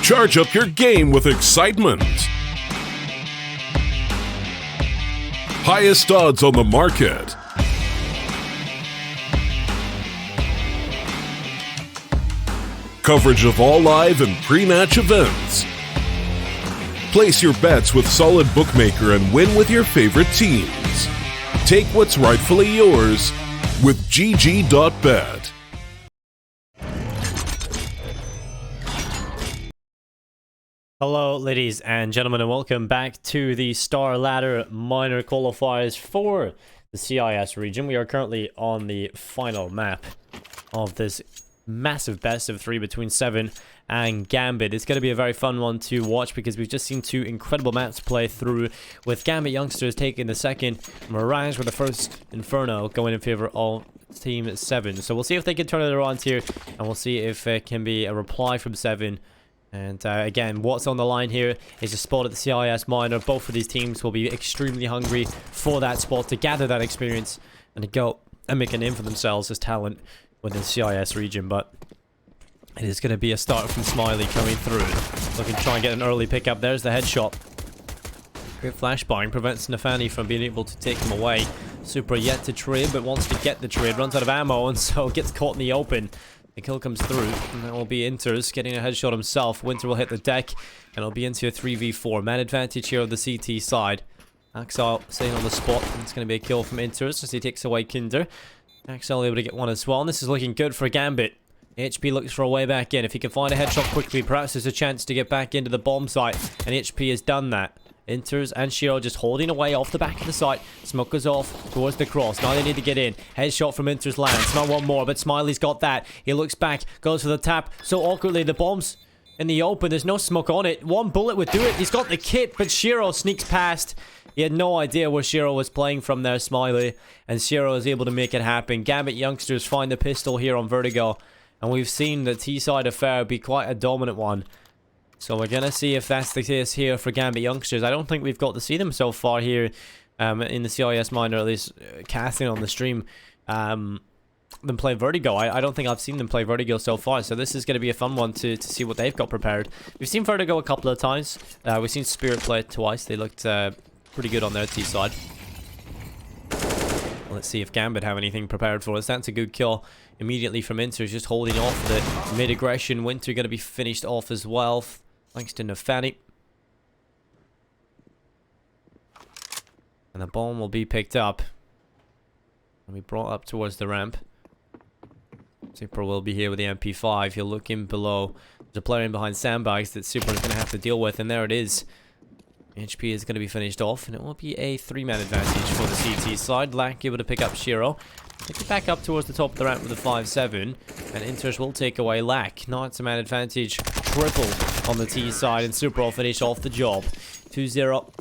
Charge up your game with excitement. Highest odds on the market. Coverage of all live and pre-match events. Place your bets with Solid Bookmaker and win with your favorite teams. Take what's rightfully yours with GG.bet. Hello ladies and gentlemen, and welcome back to the StarLadder minor qualifiers for the CIS region. We are currently on the final map of this massive best of 3 between Se7en and Gambit. It's going to be a very fun one to watch because we've just seen 2 incredible maps play through, with Gambit youngsters taking the second, Mirage with the first, Inferno going in favor of Team Se7en. So we'll see if they can turn it around here, and we'll see if it can be a reply from Se7en. And again, what's on the line here is a spot at the CIS minor. Both of these teams will be extremely hungry for that spot to gather that experience and to go and make a name for themselves as talent within the CIS region. But it is going to be a start from Smiley coming through, looking to try and get an early pickup. There's the headshot. Great flashbang prevents Nafani from being able to take him away. Super yet to trade, but wants to get the trade, runs out of ammo, and so gets caught in the open. The kill comes through, and that will be Inters getting a headshot himself. Winter will hit the deck, and it'll be into a 3v4. Man advantage here on the CT side. Axel staying on the spot, and it's going to be a kill from Inters as he takes away Kinder. Axel able to get one as well, and this is looking good for Gambit. HP looks for a way back in. If he can find a headshot quickly, perhaps there's a chance to get back into the bomb site, and HP has done that. Inters and Shiro just holding away off the back of the site. Smoke goes off towards the cross. Now they need to get in. Headshot from Inters lands. Not one more, but Smiley's got that. He looks back, goes for the tap. So awkwardly, the bomb's in the open. There's no smoke on it. One bullet would do it. He's got the kit, but Shiro sneaks past. He had no idea where Shiro was playing from there, Smiley. And Shiro is able to make it happen. Gambit youngsters find the pistol here on Vertigo. And we've seen the T-side affair be quite a dominant one. So we're going to see if that's the case here for Gambit youngsters. I don't think we've got to see them so far here in the CIS minor, at least casting on the stream, them play Vertigo. I don't think I've seen them play Vertigo so far, so this is going to be a fun one to see what they've got prepared. We've seen Vertigo a couple of times. We've seen Spirit play it twice. They looked pretty good on their T-side. Let's see if Gambit have anything prepared for us. That's a good kill immediately from Inter, just holding off the mid-aggression. Winter going to be finished off as well, thanks to Nafani. And the bomb will be picked up and be brought up towards the ramp. Super will be here with the MP5. He'll look in below. There's a player in behind sandbags that Super is going to have to deal with, and there it is. HP is going to be finished off, and it will be a 3-man advantage for the CT side. Lack able to pick up Shiro. Take it back up towards the top of the ramp with the 5-7, and Inters will take away Lack. Now it's a man advantage triple on the T side, and Super will finish off the job. 2-0.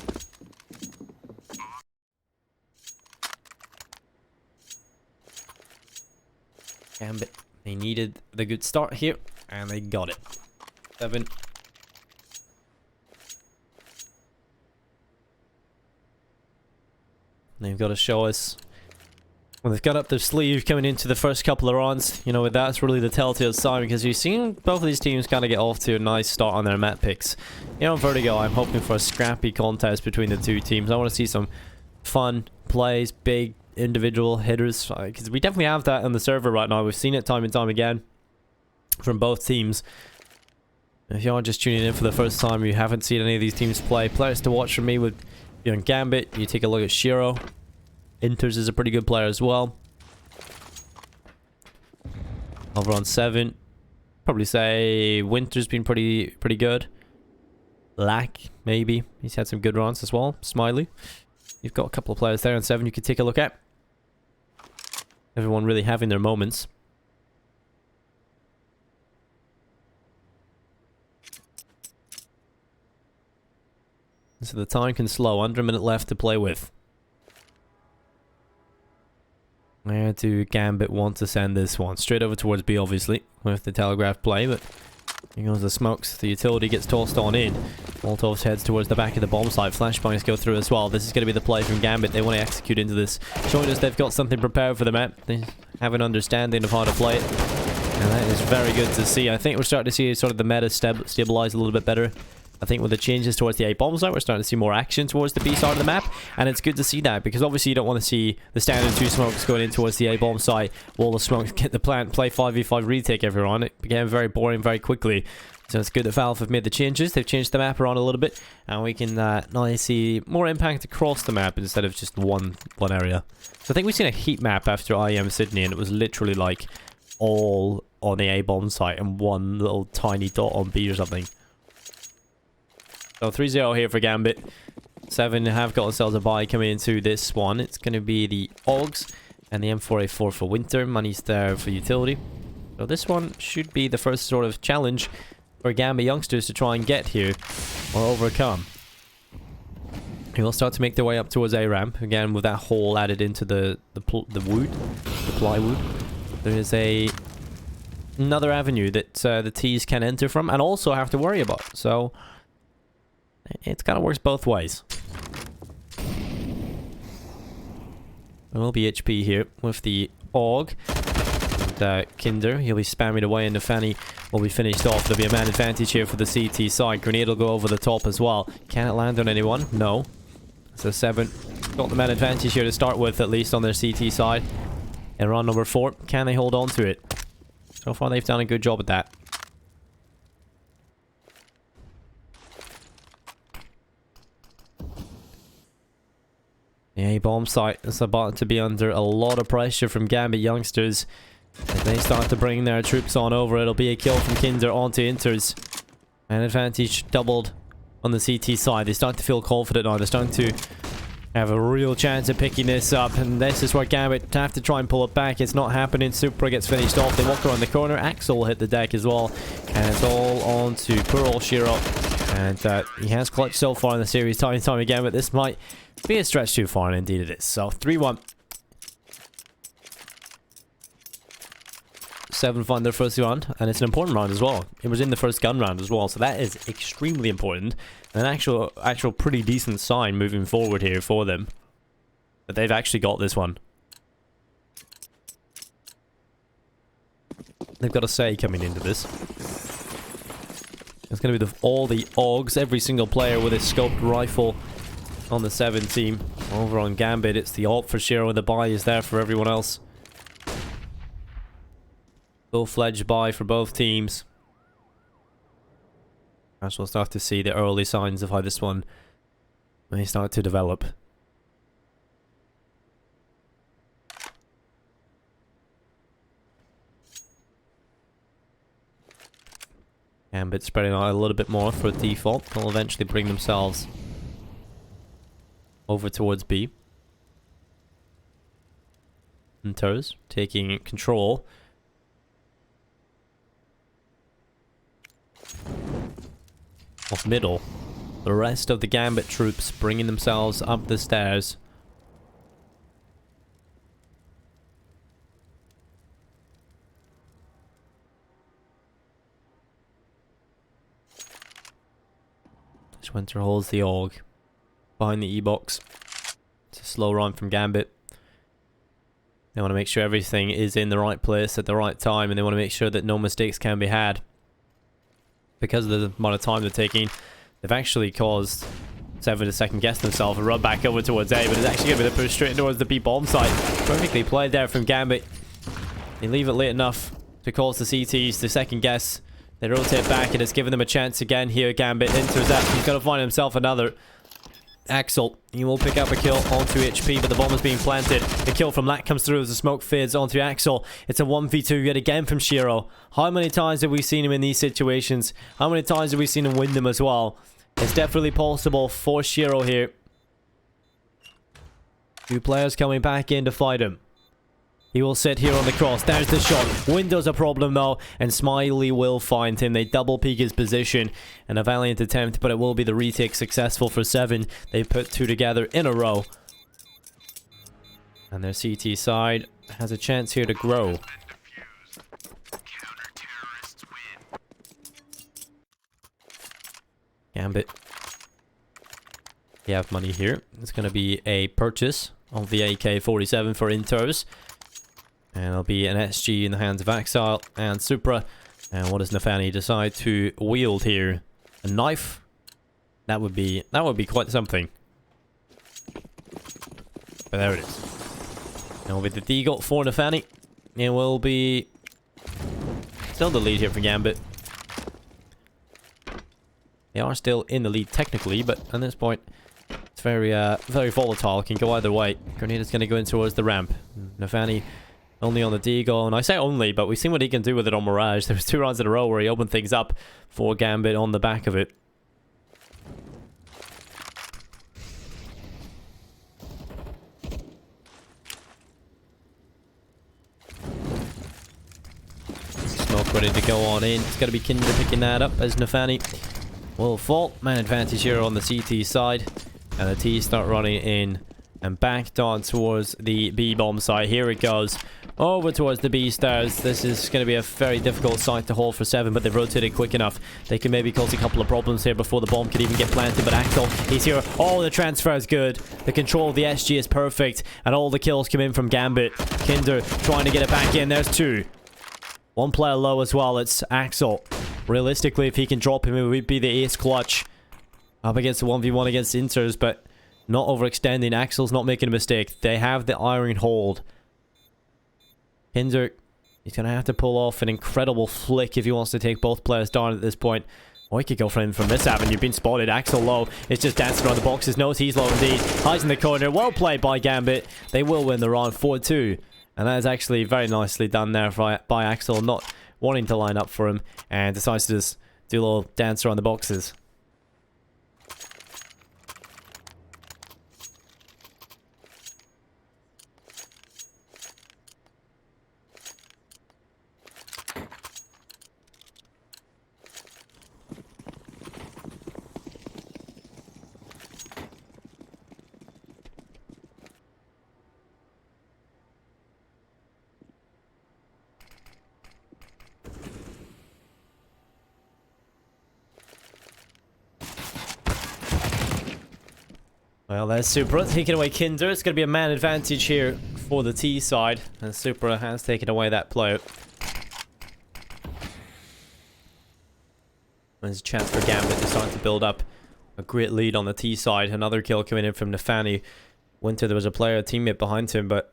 Gambit, they needed the good start here, and they got it. 7. They've got to show us when they've got up their sleeve coming into the first couple of rounds. You know, that's really the telltale sign, because you've seen both of these teams kind of get off to a nice start on their map picks. You know, Vertigo, I'm hoping for a scrappy contest between the 2 teams. I want to see some fun plays, big individual hitters, because we definitely have that on the server right now. We've seen it time and time again from both teams. If you are just tuning in for the first time, you haven't seen any of these teams play, players to watch from me would be on Gambit. You take a look at Shiro. Inters is a pretty good player as well. Over on Se7en, probably say Winter's been pretty good. Lack, maybe. He's had some good runs as well. Smiley. You've got a couple of players there on Se7en you could take a look at. Everyone really having their moments. So the time can slow. Under a minute left to play with. Where do Gambit want to send this one? Straight over towards B, obviously, with the telegraph play, but here goes the smokes. The utility gets tossed on in. Molotov heads towards the back of the bomb site. Flashbangs go through as well. This is going to be the play from Gambit. They want to execute into this, showing us they've got something prepared for the map. They have an understanding of how to play it. And that is very good to see. I think we're starting to see sort of the meta stabilize a little bit better. I think with the changes towards the A-bomb side, we're starting to see more action towards the B side of the map. And it's good to see that, because obviously you don't want to see the standard 2 smokes going in towards the A-bomb side while the smokes get the plant, play 5v5 retake everyone. It became very boring very quickly. So it's good that Valve have made the changes. They've changed the map around a little bit, and we can now see more impact across the map instead of just one area. So I think we've seen a heat map after IEM Sydney, and it was literally like all on the A-bomb site and one little tiny dot on B or something. So 3-0 here for Gambit. Se7en have got themselves a buy coming into this one. It's going to be the Augs and the M4A4 for Winter. Money's there for utility. So this one should be the first sort of challenge for Gambit youngsters to try and get here or overcome. He will start to make their way up towards A ramp again with that hole added into the plywood. There is another avenue that the T's can enter from and also have to worry about. So it kind of works both ways. There will be HP here with the AUG. Kinder, he'll be spamming away, and the Fanny will be finished off. There'll be a man advantage here for the CT side. Grenade will go over the top as well. Can it land on anyone? No. So Se7en got the man advantage here to start with, at least on their CT side. And round number 4, can they hold on to it? So far they've done a good job at that. The A-bomb site is about to be under a lot of pressure from Gambit youngsters. As they start to bring their troops on over, it'll be a kill from Kinder onto Inters. An advantage doubled on the CT side. They start to feel confident now. They're starting to have a real chance of picking this up. And this is where Gambit have to try and pull it back. It's not happening. Supra gets finished off. They walk around the corner. Axel will hit the deck as well. And it's all on to poor old Shiro. And he has clutched so far in the series time and time again. But this might be a stretch too far, and indeed it is. So 3-1. Se7en find their first round, and it's an important round as well. It was in the first gun round as well, so that is extremely important. An actual pretty decent sign moving forward here for them. But they've actually got this one. They've got a say coming into this. It's going to be all the AUGs, every single player with a scoped rifle on the Se7en team. Over on Gambit, it's the alt for Shiro, and the buy is there for everyone else. Full-fledged buy for both teams. As we'll start to see the early signs of how this one may start to develop. Gambit spreading out a little bit more for default. They'll eventually bring themselves over towards B. Inters taking control of middle. The rest of the Gambit troops bringing themselves up the stairs. Winter holds the AUG behind the E-box. It's a slow run from Gambit. They want to make sure everything is in the right place at the right time, and they want to make sure that no mistakes can be had. Because of the amount of time they're taking, they've actually caused Se7en to second guess themselves and run back over towards A, but it's actually going to be the push straight towards the B bomb site. Perfectly played there from Gambit. They leave it late enough to cause the CTs to second guess. They rotate back, and it's given them a chance again here. Gambit enters that. He's got to find himself another. Axel, he will pick up a kill onto HP, but the bomb is being planted. The kill from Lat comes through as the smoke fades onto Axel. It's a 1v2 yet again from Shiro. How many times have we seen him in these situations? How many times have we seen him win them as well? It's definitely possible for Shiro here. Two players coming back in to fight him. He will sit here on the cross. There's the shot. Window's a problem though, and Smiley will find him. They double peek his position, and a valiant attempt, but it will be the retake successful for Se7en. They put two together in a row. And their CT side has a chance here to grow. Gambit. You have money here. It's going to be a purchase of the AK-47 for Inters. And it'll be an SG in the hands of Exile and Supra. And what does Nefani decide to wield here? A knife? That would be quite something. But there it is. And it'll be the Deagle for Nefani. It will be still the lead here for Gambit. They are still in the lead technically, but at this point, it's very volatile. It can go either way. Grenade is going to go in towards the ramp. Nefani only on the Deagle, and I say only, but we've seen what he can do with it on Mirage. There was 2 rounds in a row where he opened things up for Gambit on the back of it. Smoke ready to go on in. It's going to be Kinder picking that up as Nefani will fall. Man advantage here on the CT side. And the T start running in and back down towards the B bomb site. Here it goes. Over towards the B stairs. This is going to be a very difficult site to hold for Se7en, but they've rotated quick enough. They can maybe cause a couple of problems here before the bomb can even get planted. But Axel, he's here. Oh, the transfer is good. The control of the SG is perfect. And all the kills come in from Gambit. Kinder trying to get it back in. There's 2. 1 player low as well. It's Axel. Realistically, if he can drop him, it would be the ace clutch. Up against the 1v1 against Inters, but not overextending. Axel's not making a mistake. They have the iron hold. Kinder, he's going to have to pull off an incredible flick if he wants to take both players down at this point. Or he could go for him from this avenue. You've been spotted. Axel low. It's just dancing around the boxes. Knows he's low indeed. Hides in the corner. Well played by Gambit. They will win the round 4-2. And that is actually very nicely done there by Axel. Not wanting to line up for him. And decides to just do a little dance around the boxes. Well, there's Supra taking away Kinder. It's going to be a man advantage here for the T side. And Supra has taken away that player. There's a chance for Gambit to start to build up a great lead on the T side. Another kill coming in from Nefani. Winter, there was a player, a teammate behind him, but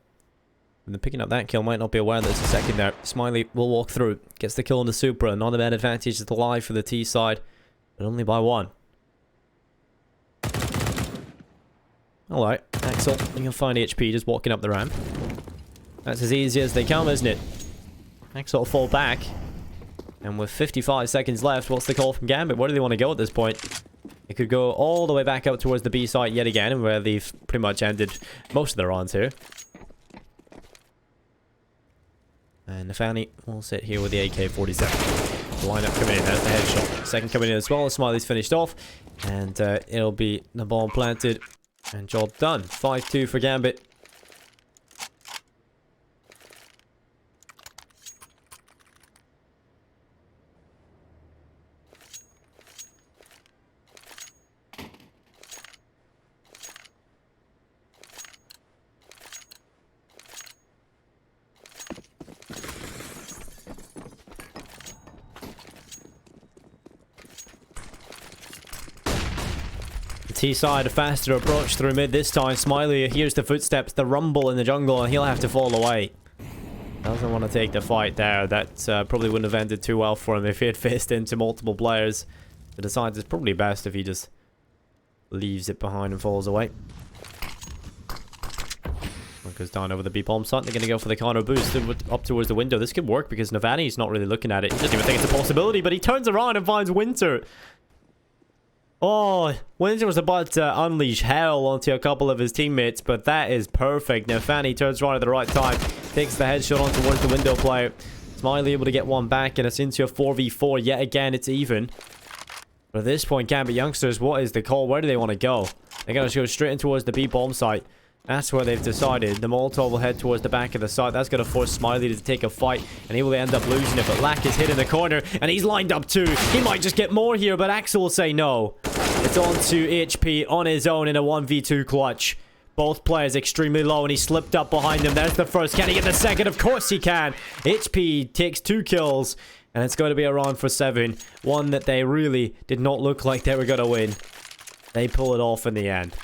picking up that kill might not be aware there's a second there. Smiley will walk through. Gets the kill on the Supra. Not a man advantage is alive for the T side, but only by 1. Alright, Axel, you can find HP just walking up the ramp. That's as easy as they come, isn't it? Axel will fall back. And with 55 seconds left, what's the call from Gambit? Where do they want to go at this point? It could go all the way back up towards the B site yet again, where they've pretty much ended most of their rounds here. And Nefani will sit here with the AK-47. The lineup coming in, there's the headshot. Second coming in as well, Smiley's finished off. And it'll be the bomb planted. And job done. 5-2 for Gambit. T-side, a faster approach through mid this time. Smiley hears the footsteps, the rumble in the jungle, and he'll have to fall away. Doesn't want to take the fight there. That probably wouldn't have ended too well for him if he had faced into multiple players. But decides it's probably best if he just leaves it behind and falls away. One goes down over the B-bomb site. They're going to go for the counter boost up towards the window. This could work because Nefani's not really looking at it. He doesn't even think it's a possibility, but he turns around and finds Winter. Oh, Winter was about to unleash hell onto a couple of his teammates, but that is perfect. Nefani turns around at the right time, takes the headshot on towards the window player. Smiley able to get one back, and it's into a 4v4. Yet again, it's even. But at this point, Gambit youngsters, what is the call? Where do they want to go? They're going to go straight in towards the B-bomb site. That's where they've decided. The Molotov will head towards the back of the site. That's going to force Smiley to take a fight, and he will end up losing it. But Lack is hit in the corner, and he's lined up too. He might just get more here, but Axel will say no. It's on to HP on his own in a 1v2 clutch. Both players extremely low, and he slipped up behind him. There's the first. Can he get the second? Of course he can. HP takes 2 kills, and it's going to be a round for Se7en. One that they really did not look like they were going to win. They pull it off in the end.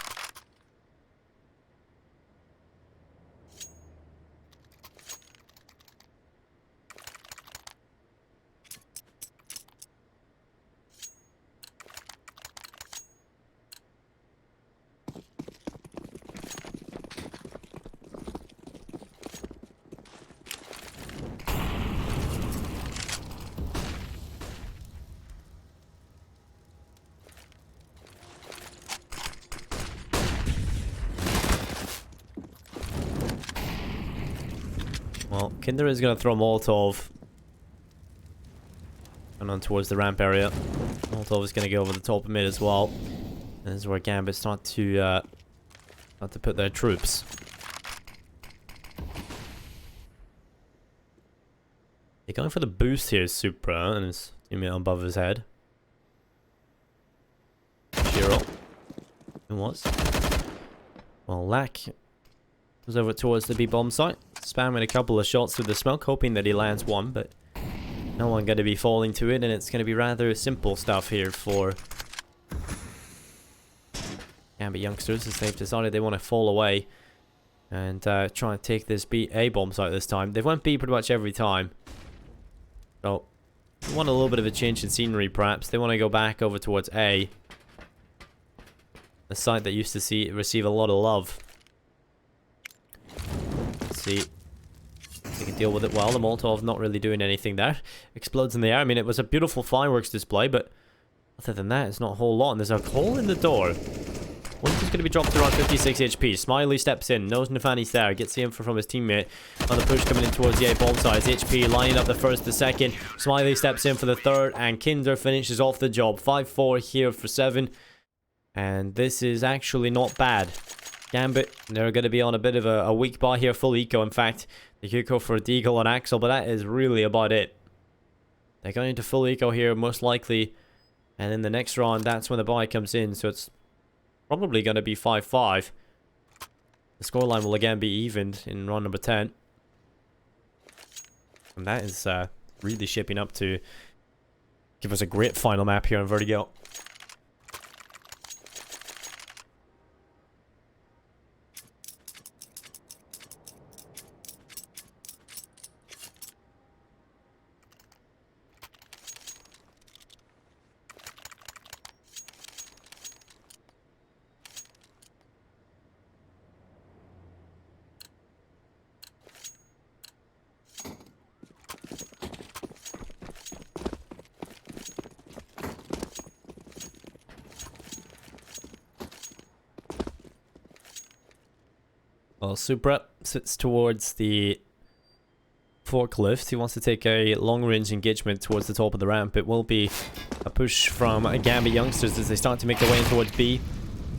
Well, Kinder is going to throw a Molotov. And on towards the ramp area. Molotov is going to go over the top of mid as well. And this is where Gambit start to put their troops. They're going for the boost here, Supra, and his teammate above his head. Shiro. It was. Well, Lack was over towards the B bomb site, spamming a couple of shots through the smoke, hoping that he lands one, but no one going to be falling to it, and it's going to be rather simple stuff here for Gambit youngsters, as they've decided they want to fall away and try and take this A bomb site this time. They went B pretty much every time, so they want a little bit of a change in scenery perhaps. They want to go back over towards A, a site that used to receive a lot of love. See, they can deal with it well. The Molotov not really doing anything there. Explodes in the air. I mean, it was a beautiful fireworks display, but other than that, it's not a whole lot. And there's a hole in the door. Winter's going to be dropped to around 56 HP. Smiley steps in, knows Nafani's there, gets the info from his teammate on the push coming in towards the A bomb site. HP lining up the first, the second. Smiley steps in for the third, and Kinder finishes off the job. 5-4 here for Se7en. And this is actually not bad. Gambit, they're going to be on a bit of a weak bar here, full eco. In fact, they could go for a deagle on Axel, but that is really about it. They're going into full eco here, most likely. And in the next round, that's when the buy comes in. So it's probably going to be 5-5. The scoreline will again be evened in round number 10. And that is really shaping up to give us a great final map here on Vertigo. Well, Supra sits towards the forklift. He wants to take a long-range engagement towards the top of the ramp. It will be a push from Gambit youngsters as they start to make their way in towards B.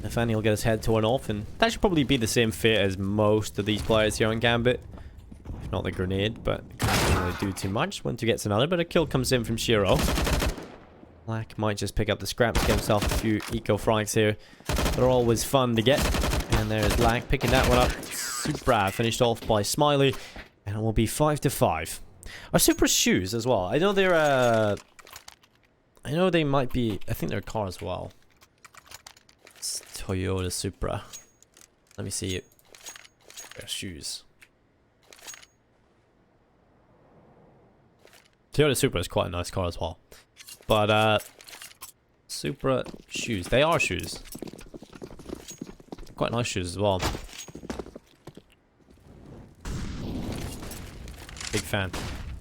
Nafani will get his head torn off, and that should probably be the same fate as most of these players here on Gambit. Not the grenade, but it doesn't really do too much. Winter gets another, but a kill comes in from Shiro. Black might just pick up the scraps, get himself a few eco frags here. They're always fun to get. And there's Lack picking that one up. Supra finished off by Smiley. And it will be 5-5. Are Supra's shoes as well? I know they're I know they might be, I think they're a car as well. It's Toyota Supra. Let me see it. Their shoes. Toyota Supra is quite a nice car as well. But Supra shoes. They are shoes. Quite nice shoes as well. Big fan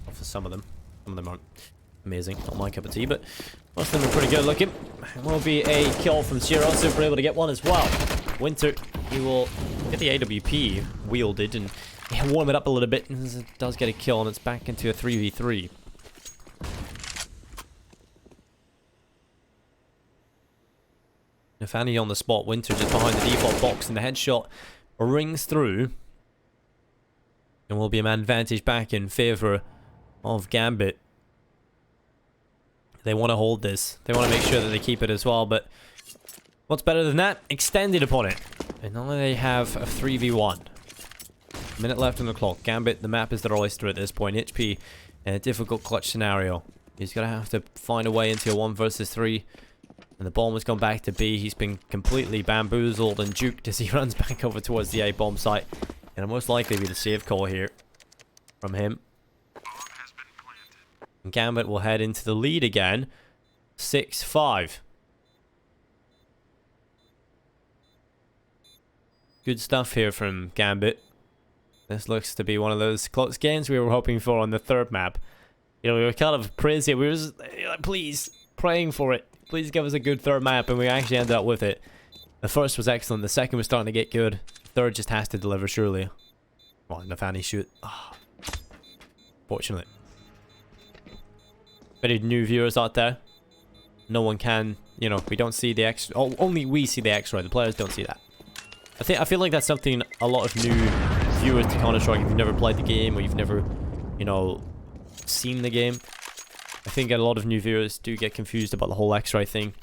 of some of them. Some of them aren't amazing. Not my cup of tea, but most of them are pretty good looking. It will be a kill from Shiro. Super able to get one as well. Winter, he will get the AWP wielded and warm it up a little bit. And it does get a kill, and it's back into a 3v3. Nafani on the spot. Winter just behind the default box, and the headshot rings through. And will be a man advantage back in favor of Gambit. They want to hold this. They want to make sure that they keep it as well, but what's better than that? Extended upon it. And now they have a 3v1. Minute left on the clock. Gambit, the map is their oyster at this point. HP in a difficult clutch scenario. He's going to have to find a way into a 1 versus 3. And the bomb has gone back to B. He's been completely bamboozled and juked as he runs back over towards the A bomb site. And it'll most likely be the save call here from him. And Gambit will head into the lead again. 6-5. Good stuff here from Gambit. This looks to be one of those close games we were hoping for on the third map. You know, we were kind of praising it. We were just, please, praying for it. Please give us a good third map, and we actually ended up with it. The first was excellent. The second was starting to get good. The third just has to deliver, surely. Come on, Nafani, shoot. Oh. Fortunately. Many new viewers out there. No one can, you know, we don't see the X. Oh, only we see the X-ray. The players don't see that. I feel like that's something a lot of new viewers to Counter-Strike, if you've never played the game or you've never, you know, seen the game. I think a lot of new viewers do get confused about the whole X-ray thing.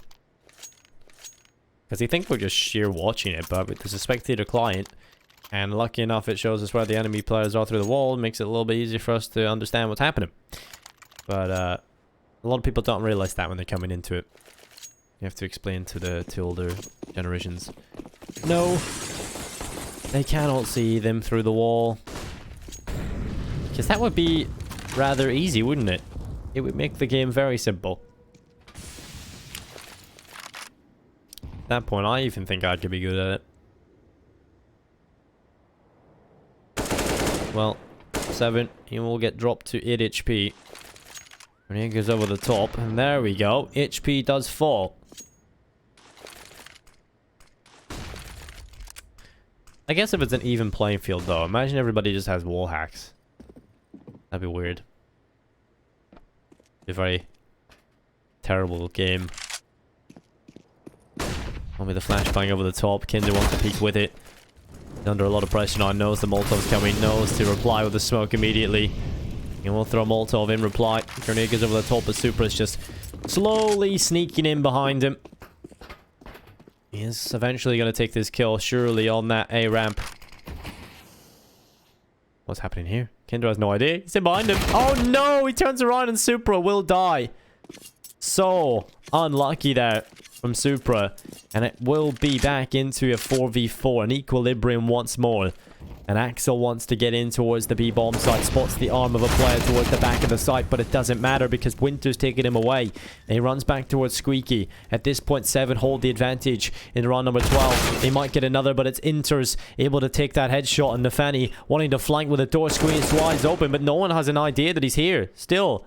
Because they think we're just sheer watching it, but there's a spectator client. And lucky enough, it shows us where the enemy players are through the wall. It makes it a little bit easier for us to understand what's happening. But a lot of people don't realize that when they're coming into it. You have to explain to the older generations. No, they cannot see them through the wall. Because that would be rather easy, wouldn't it? It would make the game very simple. At that point, I even think I could be good at it. Well, Se7en, he will get dropped to 8 HP. And he goes over the top, and there we go. HP does fall. I guess if it's an even playing field, though, imagine everybody just has wall hacks. That'd be weird. A very terrible game. Only the flashbang over the top. Kinder wants to peek with it. He's under a lot of pressure now. Knows the Molotov's coming. Knows to reply with the smoke immediately. And we'll throw a Molotov in reply. Grenade goes over the top, but Supra is just slowly sneaking in behind him. He is eventually going to take this kill, surely, on that A ramp. What's happening here? Kinder has no idea. He's in behind him. Oh no! He turns around and Supra will die. So unlucky there from Supra. And it will be back into a 4v4. An equilibrium once more. And Axel wants to get in towards the B bomb site. Spots the arm of a player towards the back of the site. But it doesn't matter because Winter's taking him away. And he runs back towards Squeaky. At this point, Se7en hold the advantage in round number 12. They might get another, but it's Inter's able to take that headshot. And Nafani wanting to flank with the door squeezed wide open. But no one has an idea that he's here. Still.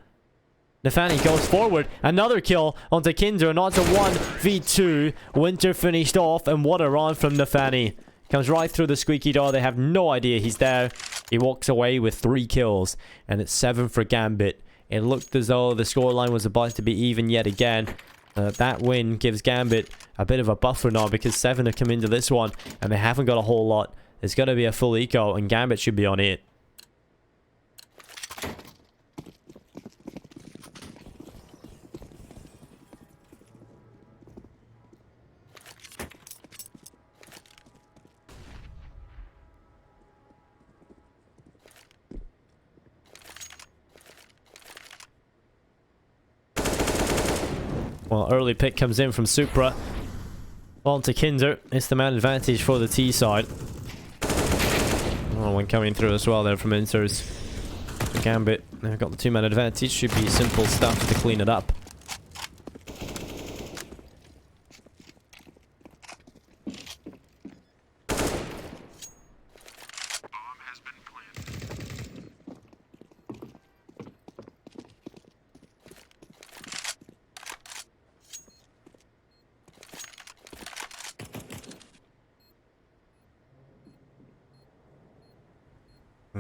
Nafani goes forward. Another kill onto Kinder. And onto 1v2. Winter finished off. And what a round from Nafani. Comes right through the squeaky door. They have no idea he's there. He walks away with 3 kills. And it's 7 for Gambit. It looked as though the scoreline was about to be even yet again. That win gives Gambit a bit of a buffer now because Se7en have come into this one. And they haven't got a whole lot. There's going to be a full eco. And Gambit should be on it. Well, early pick comes in from Supra. On to Kinder. It's the man advantage for the T side. Oh, one coming through as well there from Inters. Gambit, they've got the 2-man advantage. Should be simple stuff to clean it up.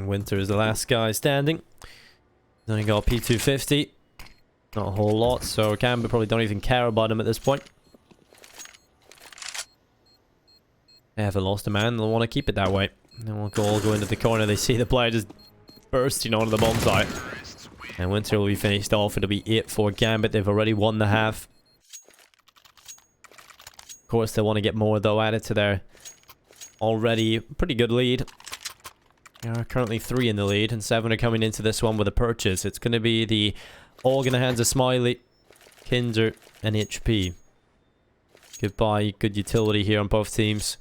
Winter is the last guy standing. He's only got P250. Not a whole lot, so Gambit probably don't even care about him at this point. They haven't lost a man, they'll want to keep it that way. They won't all go into the corner, they see the player just bursting onto the bomb site. And Winter will be finished off, it'll be 8 for Gambit, they've already won the half. Of course, they want to get more though added to their already pretty good lead. There are currently 3 in the lead, and 7 are coming into this one with a purchase. It's going to be the all in the hands of Smiley, Kinder, and HP. Goodbye, good utility here on both teams.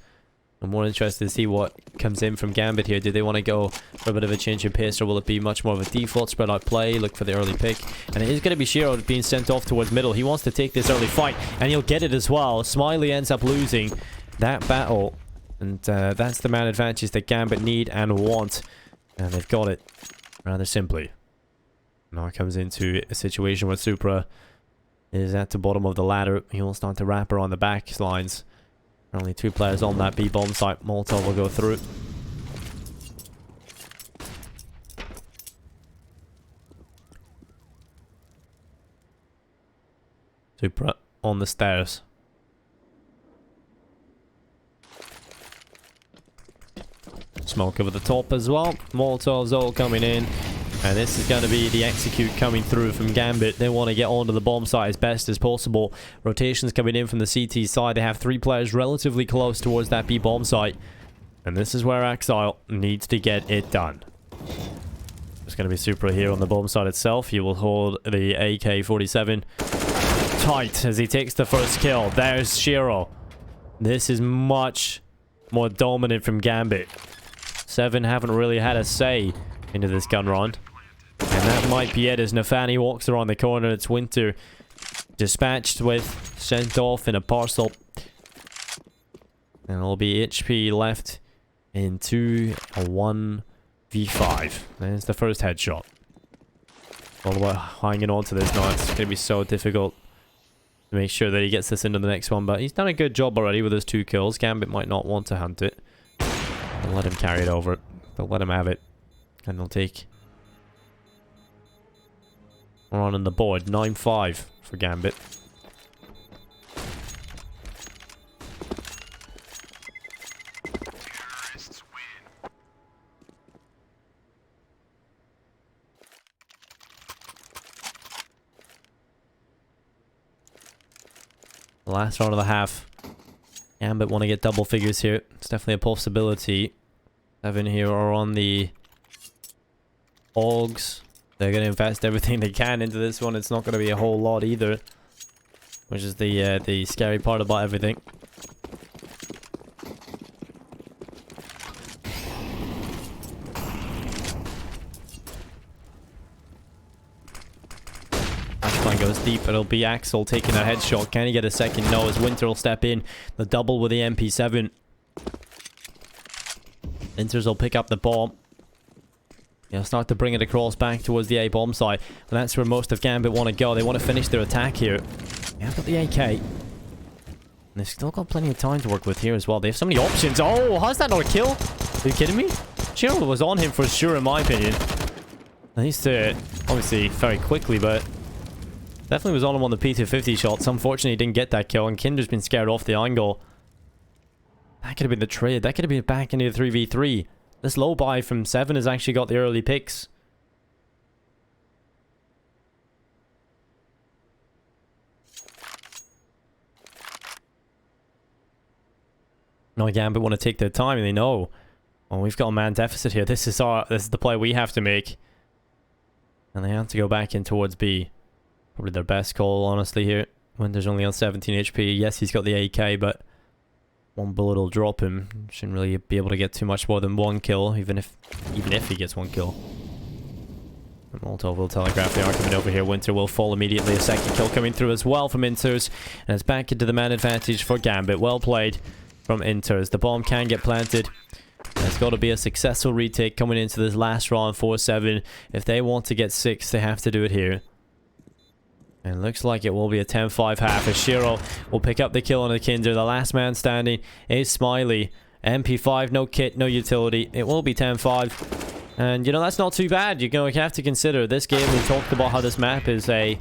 I'm more interested to see what comes in from Gambit here. Do they want to go for a bit of a change in pace, or will it be much more of a default spread out play? Look for the early pick. And it is going to be Shiro being sent off towards middle. He wants to take this early fight, and he'll get it as well. Smiley ends up losing that battle. And that's the man advantage that Gambit need and want. And they've got it rather simply. Now it comes into a situation where Supra is at the bottom of the ladder. He will start to wrap her on the back lines. Only 2 players on that B bomb site. Molotov will go through. Supra on the stairs. Smoke over the top as well. Molotovs all coming in. And this is going to be the execute coming through from Gambit. They want to get onto the bomb site as best as possible. Rotations coming in from the CT side. They have 3 players relatively close towards that B bomb site. And this is where Exile needs to get it done. There's going to be Supra here on the bomb site itself. He will hold the AK-47 tight as he takes the first kill. There's Shiro. This is much more dominant from Gambit. 7 haven't really had a say into this gun round. And that might be it as Nafani walks around the corner. It's Winter dispatched with, sent off in a parcel. And it'll be HP left into a 1v5. There's the first headshot. All about hanging on to this now. It's going to be so difficult to make sure that he gets this into the next one. But he's done a good job already with his 2 kills. Gambit might not want to hunt it. They'll let him carry it over. They'll let him have it. And they'll take... We're on the board. 9-5 for Gambit. The last round of the half. Gambit want to get double figures here. It's definitely a possibility. 7 here are on the Augs. They're going to invest everything they can into this one. It's not going to be a whole lot either. Which is the scary part about everything. Flashbang goes deep. It'll be Axel taking a headshot. Can he get a second? No, as Winter will step in. The double with the MP7. Winters will pick up the bomb. He'll start to bring it across back towards the A bomb site. And that's where most of Gambit want to go. They want to finish their attack here. They have got the AK. And they've still got plenty of time to work with here as well. They have so many options. Oh, how's that not a kill? Are you kidding me? Shiro was on him for sure, in my opinion. At least, obviously, very quickly, but definitely was on him on the P250 shots. Unfortunately, he didn't get that kill, and Kinder's been scared off the angle. That could have been the trade. That could have been back into the 3v3. This low buy from 7 has actually got the early picks. No, Gambit want to take their time, and they know. Oh, we've got a man deficit here. This is the play we have to make. And they have to go back in towards B. Probably their best call, honestly, here. Winter's only on 17 HP. Yes, he's got the AK, but one bullet will drop him. Shouldn't really be able to get too much more than 1 kill, even if he gets 1 kill. And Molotov will telegraph the argument over here. Winter will fall immediately. A second kill coming through as well from Inters. And it's back into the man advantage for Gambit. Well played from Inters. The bomb can get planted. There's got to be a successful retake coming into this last round for 7. If they want to get 6, they have to do it here. And it looks like it will be a 10-5 half as Shiro will pick up the kill on the Kinder. The last man standing is Smiley. MP5, no kit, no utility. It will be 10-5. And, you know, that's not too bad. You're going to have to consider this game. We talked about how this map is a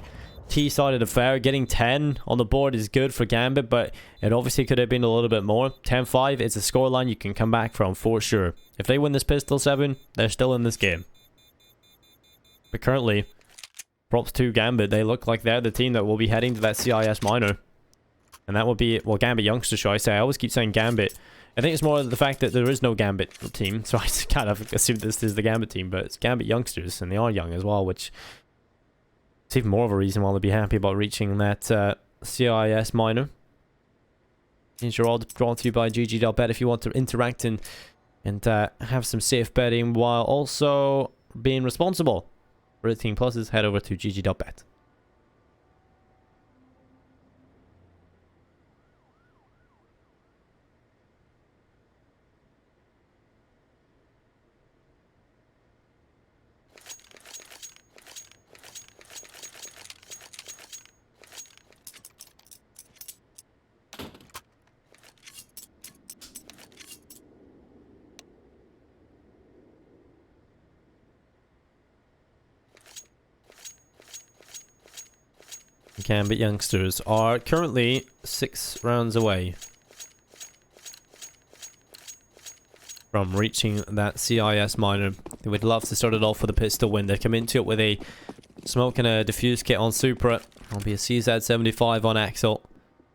T-sided affair. Getting 10 on the board is good for Gambit, but it obviously could have been a little bit more. 10-5 is a scoreline you can come back from for sure. If they win this pistol 7, they're still in this game. But currently, props to Gambit. They look like they're the team that will be heading to that CIS minor. And that will be, well, Gambit youngster, should I say. I always keep saying Gambit. I think it's more the fact that there is no Gambit team, so I kind of assume this is the Gambit team, but it's Gambit youngsters, and they are young as well, which is even more of a reason why they'll be happy about reaching that CIS minor. These are all brought to you by GG.bet if you want to interact and have some safe betting while also being responsible. For 18 pluses, head over to GG.bet. Gambit youngsters are currently 6 rounds away from reaching that CIS minor. They would love to start it off with a pistol win. They come into it with a smoke and a diffuse kit on Supra. There'll be a CZ75 on Axel.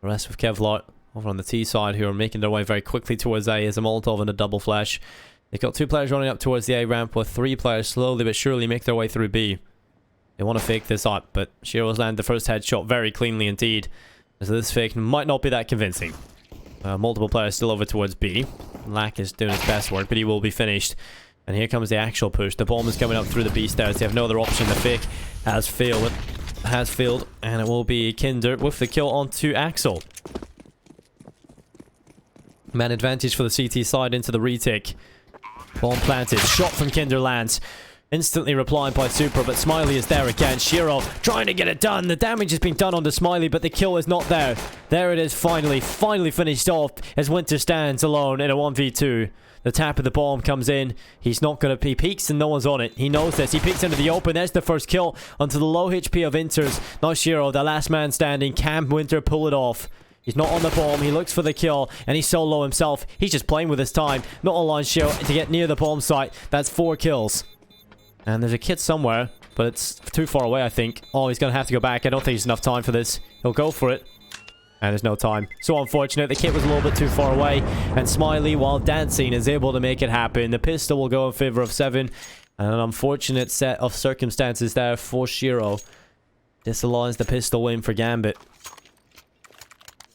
The rest with Kevlar over on the T side, who are making their way very quickly towards A as a Molotov and a double flash. They've got 2 players running up towards the A ramp, with 3 players slowly but surely make their way through B. They want to fake this out, but Shiro's landed the first headshot very cleanly indeed. So this fake might not be that convincing. Multiple players still over towards B. Lack is doing his best work, but he will be finished. And here comes the actual push. The bomb is coming up through the B stairs. They have no other option. The fake has failed, and it will be Kinder with the kill onto Axel. Man advantage for the CT side into the retake. Bomb planted. Shot from Kinder lands. Instantly replied by Super, but Smiley is there again. Shiro trying to get it done. The damage has been done onto Smiley, but the kill is not there. There it is, finally finished off as Winter stands alone in a 1v2. The tap of the bomb comes in. He's not going to... He peeks and no one's on it. He knows this. He peeks into the open. There's the first kill onto the low HP of Inters. Now Shiro, the last man standing. Can Winter pull it off? He's not on the bomb. He looks for the kill, and he's solo himself. He's just playing with his time. Not allowing Shiro to get near the bomb site. That's 4 kills. And there's a kit somewhere, but it's too far away, I think. Oh, he's going to have to go back. I don't think there's enough time for this. He'll go for it. And there's no time. So unfortunate. The kit was a little bit too far away. And Smiley, while dancing, is able to make it happen. The pistol will go in favor of Se7en. And an unfortunate set of circumstances there for Shiro. This aligns the pistol win for Gambit.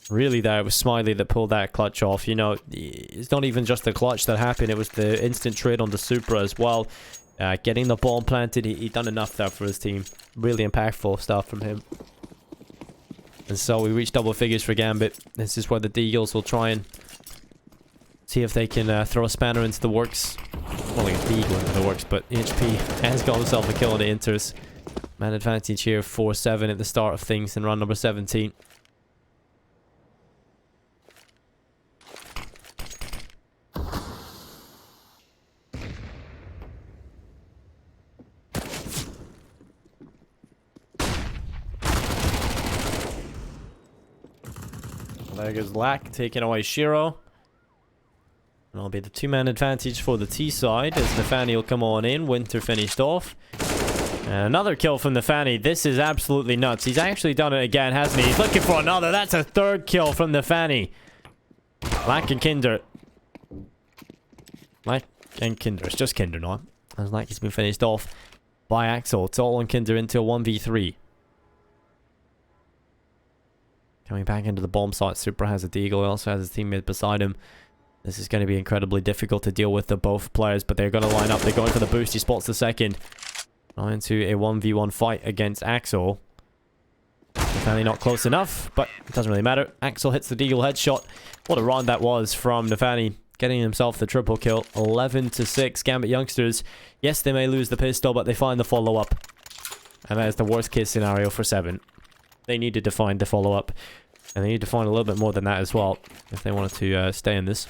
Really there, it was Smiley that pulled that clutch off. You know, it's not even just the clutch that happened. It was the instant trade on the Supra as well. Getting the bomb planted, he done enough there for his team. Really impactful stuff from him. And so we reach double figures for Gambit. This is where the Deagles will try and see if they can throw a spanner into the works. Well, like a Deagle into the works, but HP has got himself a kill on the Inters. Man advantage here, 4-7 at the start of things in round number 17. There goes Lack, taking away Shiro. And it'll be the 2-man advantage for the T side as Nefani will come on in. Winter finished off. And another kill from Nefani. This is absolutely nuts. He's actually done it again, hasn't he? He's looking for another. That's a 3rd kill from Nefani. Lack and Kinder. Lack and Kinder. It's just Kinder now. As Lack has been finished off by Axel. It's all on Kinder into a 1v3. Coming back into the bomb site, Super has a Deagle. He also has his teammate beside him. This is going to be incredibly difficult to deal with the both players, but they're going to line up. They're going for the boost. He spots the second. Now into a 1v1 fight against Axel. Nefani not close enough, but it doesn't really matter. Axel hits the Deagle headshot. What a round that was from Nefani, getting himself the triple kill. 11-6. Gambit youngsters. Yes, they may lose the pistol, but they find the follow-up. And that is the worst case scenario for Se7en. They needed to find the follow-up. And they need to find a little bit more than that as well, if they wanted to stay in this.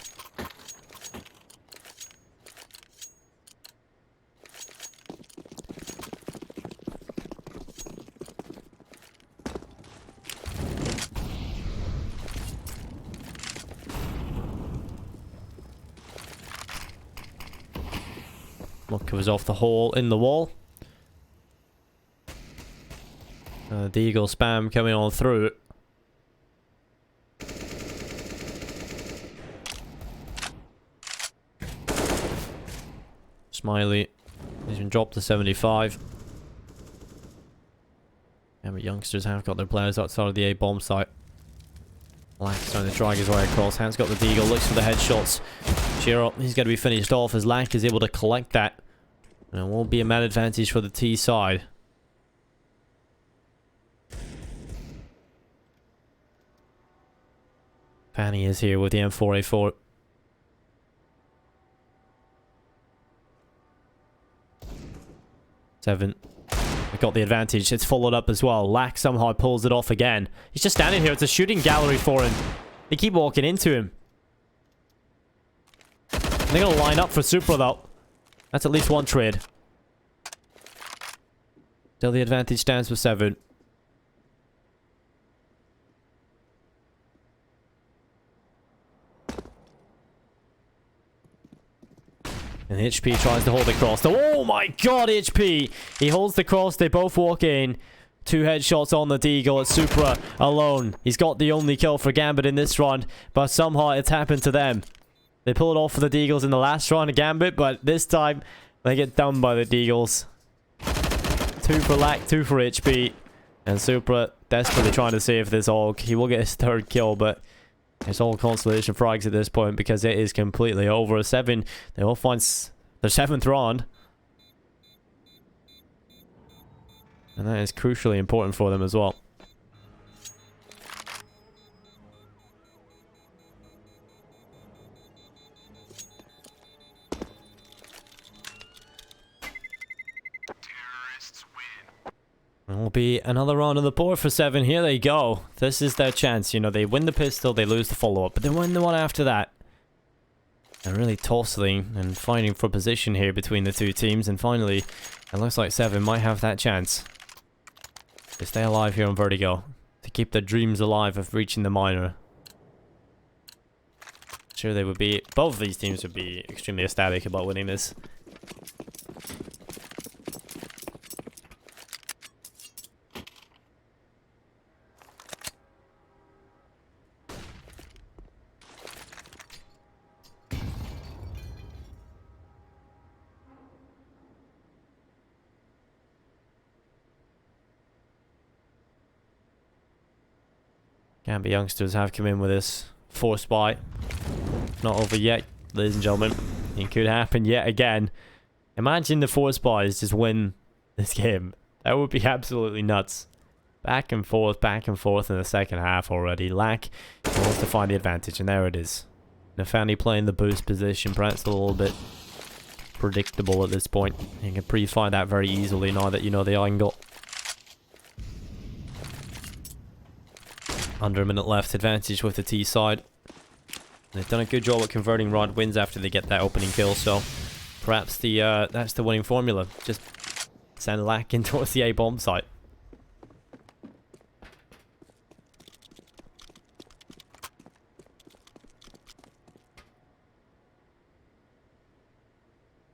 Look, it was off the hole in the wall. The Eagle spam coming on through. Smiley. He's been dropped to 75. Gambit youngsters have got their players outside of the A bomb site. Lack's trying to drag his way across. Hans got the deagle, looks for the headshots. Cheer up, he's going to be finished off as Lack is able to collect that. And it won't be a man advantage for the T side. Fanny is here with the M4A4. Se7en. We got the advantage. It's followed up as well. Lack somehow pulls it off again. He's just standing here. It's a shooting gallery for him. They keep walking into him. They're going to line up for Supra though. That's at least one trade. Still the advantage stands for Se7en. And HP tries to hold the cross. Oh my god, HP! He holds the cross, they both walk in. 2 headshots on the deagle. It's Supra alone. He's got the only kill for Gambit in this round, but somehow it's happened to them. They pull it off for the deagles in the last round of Gambit, but this time they get done by the deagles. 2 for Lack, 2 for HP. And Supra desperately trying to save this AUG. He will get his 3rd kill, but it's all consolation frags at this point because it is completely over. Se7en, they will find their 7th round. And that is crucially important for them as well. It will be another round on the board for Se7en. Here they go. This is their chance. You know, they win the pistol, they lose the follow-up, but they win the one after that. They're really tossing and fighting for position here between the two teams, and finally, it looks like Se7en might have that chance to stay alive here on Vertigo, to keep their dreams alive of reaching the minor. Sure, they would be. Both of these teams would be extremely ecstatic about winning this. Gambit youngsters have come in with this force buy. Not over yet, ladies and gentlemen. It could happen yet again. Imagine the force buys just win this game. That would be absolutely nuts. Back and forth in the second half already. Lack wants to find the advantage, and there it is. Nafani playing the boost position, perhaps a little bit predictable at this point. You can pre-find that very easily now that you know the angle. Under a minute left, advantage with the T side. They've done a good job at converting round wins after they get that opening kill, so perhaps that's the winning formula. Just send Lack in towards the A bomb site.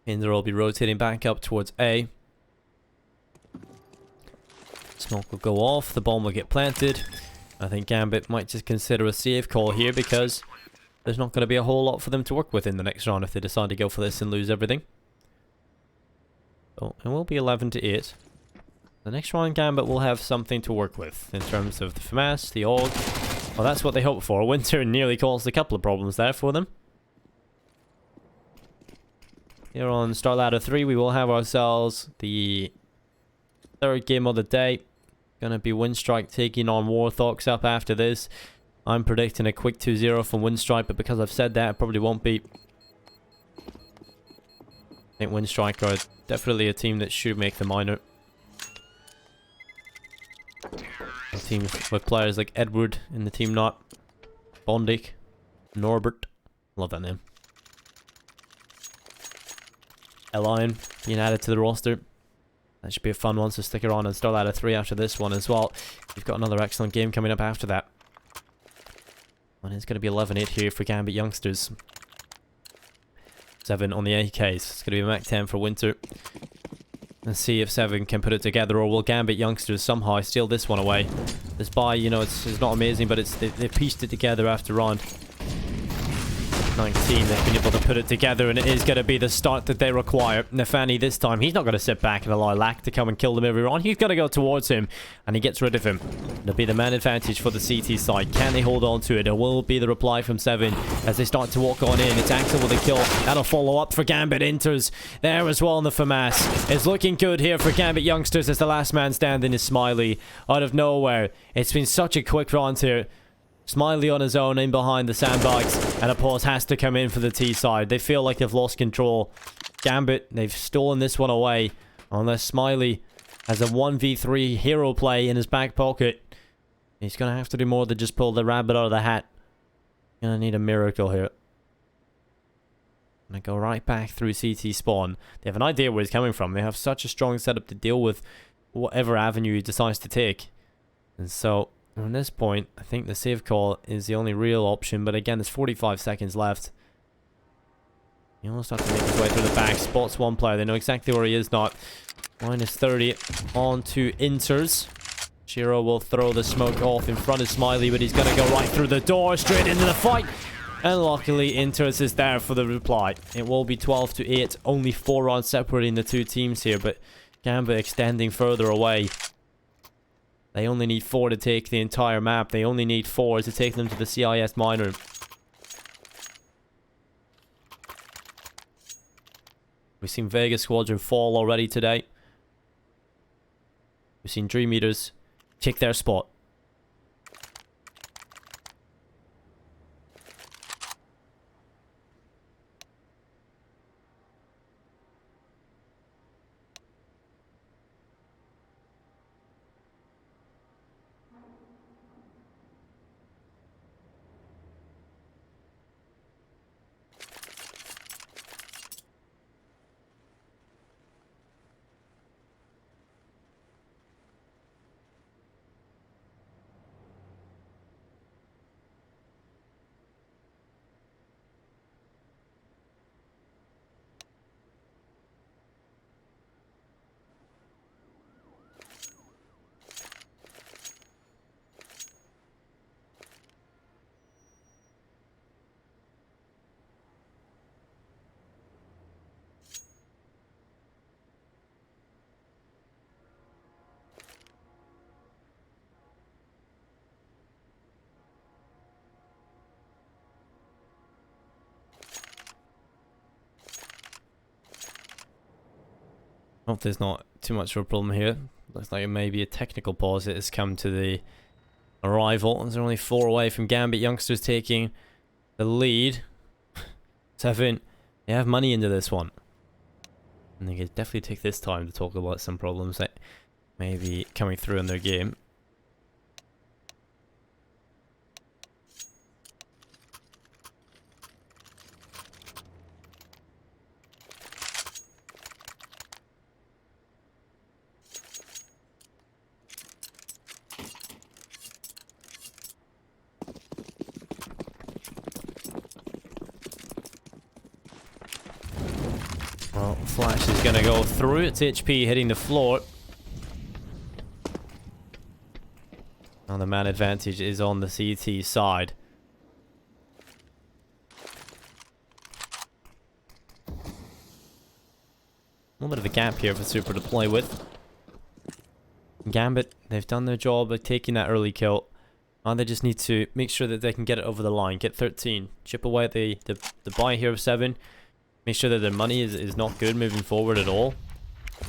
Hinder will be rotating back up towards A. Smoke will go off, the bomb will get planted. I think Gambit might just consider a save call here because there's not going to be a whole lot for them to work with in the next round if they decide to go for this and lose everything. So it will be 11-8. The next round Gambit will have something to work with in terms of the FAMAS, the AUG. Well, that's what they hoped for. Winter nearly caused a couple of problems there for them. Here on StarLadder 3 we will have ourselves the 3rd game of the day. Gonna be Windstrike taking on Warthogs up after this. I'm predicting a quick 2-0 from Windstrike, but because I've said that, it probably won't be. I think Windstrike are definitely a team that should make the minor. A team with players like Edward in the team, not Bondik, Norbert. Love that name. Elion being added to the roster. That should be a fun one, so stick around and StarLadder 3 after this one as well. We've got another excellent game coming up after that. And it's going to be 11-8 here for Gambit youngsters. Se7en on the AKs. It's going to be a Mac 10 for Winter. Let's see if Se7en can put it together, or will Gambit youngsters somehow steal this one away. This buy, you know, it's not amazing, but they've pieced it together after round. 19, they've been able to put it together, and it is going to be the start that they require. Nefani this time, he's not going to sit back and allow Lack to come and kill them every round. He's going to go towards him, and he gets rid of him. It'll be the man advantage for the CT side. Can they hold on to it? It will be the reply from Se7en as they start to walk on in. It's Axel with a kill. That'll follow up for Gambit. Enters there as well in the FAMAS. It's looking good here for Gambit youngsters as the last man standing is Smiley out of nowhere. It's been such a quick round here. Smiley on his own in behind the sandbags, and a pause has to come in for the T side. They feel like they've lost control. Gambit, they've stolen this one away. Unless Smiley has a 1v3 hero play in his back pocket, he's going to have to do more than just pull the rabbit out of the hat. Gonna need a miracle here. Gonna go right back through CT spawn. They have an idea where he's coming from. They have such a strong setup to deal with whatever avenue he decides to take. And so from this point, I think the save call is the only real option. But again, there's 45 seconds left. He almost have to make his way through the back. Spots one player. They know exactly where he is now. Minus 30 on to Inters. Shiro will throw the smoke off in front of Smiley, but he's going to go right through the door, straight into the fight. And luckily, Inters is there for the reply. It will be 12 to 8. Only 4 rounds separating the two teams here, but Gambit extending further away. They only need 4 to take the entire map. They only need 4 to take them to the CIS minor. We've seen Vega Squadron fall already today. We've seen Dream Eaters take their spot. Hope there's not too much of a problem here. Looks like it may be a technical pause that has come to the arrival. There's only 4 away from Gambit youngsters taking the lead. Se7en, they have money into this one. And they could definitely take this time to talk about some problems that may be coming through in their game. Well, Flash is going to go through. It's HP hitting the floor. Now the man advantage is on the CT side. A little bit of a gap here for Super to play with. Gambit, they've done their job of taking that early kill. Now they just need to make sure that they can get it over the line. Get 13. Chip away at the buy here of Se7en. Make sure that their money is not good moving forward at all.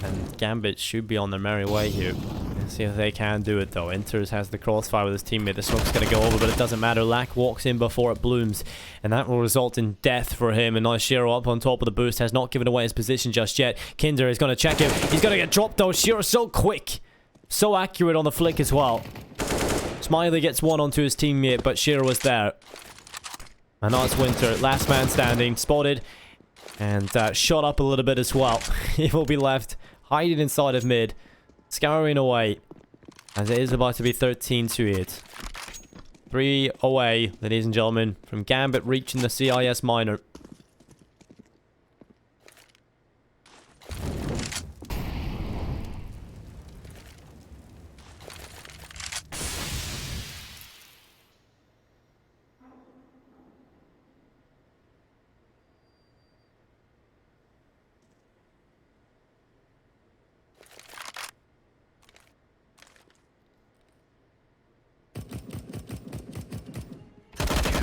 And Gambit should be on their merry way here. Let's see if they can do it though. Enters has the crossfire with his teammate. The smoke's going to go over, but it doesn't matter. Lack walks in before it blooms. And that will result in death for him. And now Shiro up on top of the boost has not given away his position just yet. Kinder is going to check him. He's going to get dropped though. Shiro's so quick. So accurate on the flick as well. Smiley gets one onto his teammate, but Shiro was there. And now it's Winter. Last man standing. Spotted. And shot up a little bit as well. He will be left hiding inside of mid. Scouring away. As it is about to be 13 to 8. 3 away, ladies and gentlemen, from Gambit reaching the CIS minor.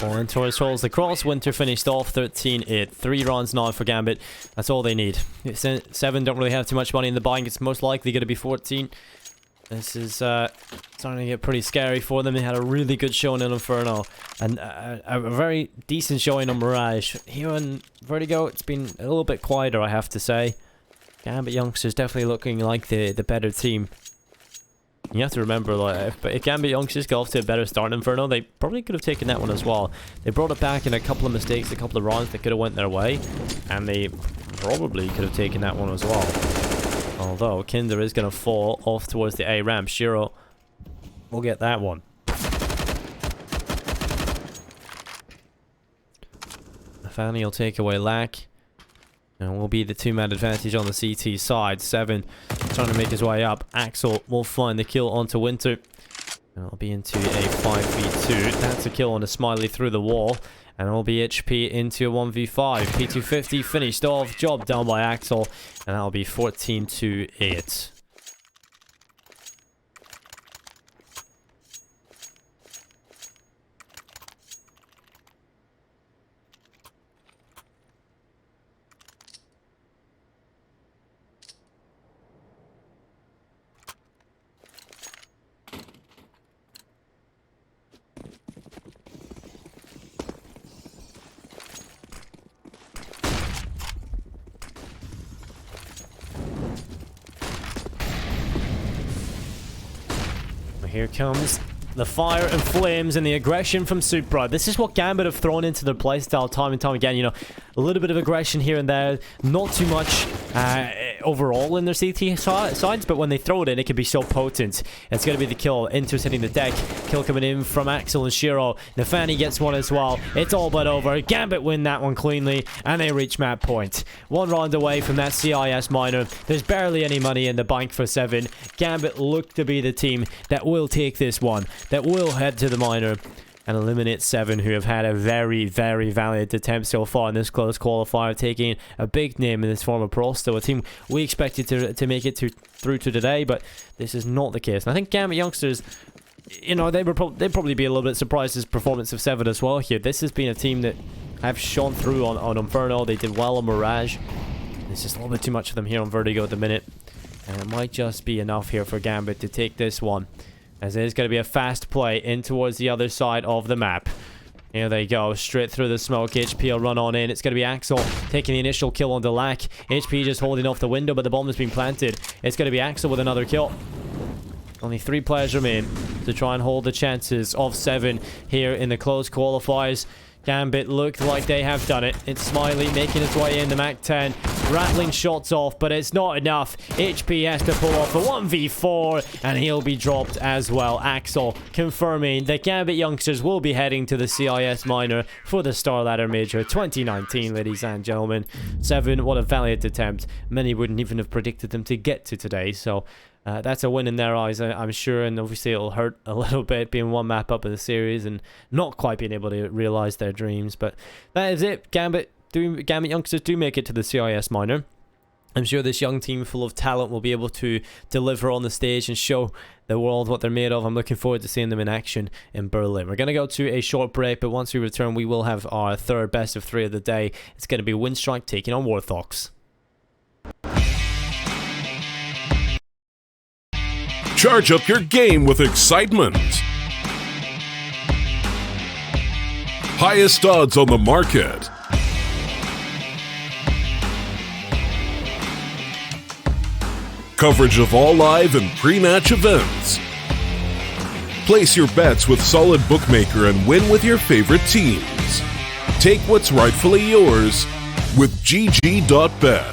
Pulling towards holes across. Winter finished off 13-8. 3 rounds now for Gambit. That's all they need. Se7en don't really have too much money in the bank. It's most likely going to be 14. This is starting to get pretty scary for them. They had a really good showing in Inferno and a very decent showing on Mirage. Here on Vertigo, it's been a little bit quieter, I have to say. Gambit Youngsters definitely looking like the better team. You have to remember, like, if Gambit Youngsters got off to a better start in Inferno, they probably could have taken that one as well. They brought it back in a couple of mistakes, a couple of rounds that could have went their way, and they probably could have taken that one as well. Although, Kinder is going to fall off towards the A ramp. Shiro will get that one. Fanny will take away Lack. And will be the 2-man advantage on the CT side. Se7en trying to make his way up. Axel will find the kill onto Winter. And it'll be into a 5v2. That's a kill on a Smiley through the wall. And it'll be HP into a 1v5. P250 finished off. Job done by Axel. And that'll be 14-8. Here comes the fire and flames and the aggression from Supra. This is what Gambit have thrown into their playstyle time and time again. You know, a little bit of aggression here and there. Not too much overall in their CT sides, but when they throw it in, it can be so potent. It's going to be the kill. Intus hitting the deck. Kill coming in from Axel and Shiro. Nefani gets one as well. It's all but over. Gambit win that one cleanly, and they reach map point. 1 round away from that CIS minor. There's barely any money in the bank for Se7en. Gambit look to be the team that will take this one, that will head to the minor and eliminate Se7en, who have had a very, very valiant attempt so far in this close qualifier, taking a big name in this form of Prosto, a team we expected to make it through to today, but this is not the case. And I think Gambit Youngsters, you know, they'd probably be a little bit surprised at the performance of Se7en as well here. This has been a team that have shone through on Inferno. They did well on Mirage. There's just a little bit too much of them here on Vertigo at the minute, and it might just be enough here for Gambit to take this one, as it is going to be a fast play in towards the other side of the map. Here they go, straight through the smoke. HP will run on in. It's going to be Axel taking the initial kill on the Lack. HP just holding off the window, but the bomb has been planted. It's going to be Axel with another kill. Only 3 players remain to try and hold the chances of Se7en here in the close qualifiers. Gambit looked like they have done it. It's Smiley making its way in the Mac 10. Rattling shots off, but it's not enough. HP has to pull off a 1v4, and he'll be dropped as well. Axel confirming that Gambit Youngsters will be heading to the CIS minor for the StarLadder Major 2019, ladies and gentlemen. Se7en, what a valiant attempt. Many wouldn't even have predicted them to get to today, so that's a win in their eyes, I'm sure, and obviously it'll hurt a little bit being 1 map up in the series and not quite being able to realize their dreams. But that is it. Gambit Youngsters do make it to the CIS minor. I'm sure this young team full of talent will be able to deliver on the stage and show the world what they're made of. I'm looking forward to seeing them in action in Berlin. We're going to go to a short break, but once we return, we will have our 3rd best of 3 of the day. It's going to be Windstrike taking on Warthogs. Charge up your game with excitement. Highest odds on the market. Coverage of all live and pre-match events. Place your bets with Solid Bookmaker and win with your favorite teams. Take what's rightfully yours with GG.bet.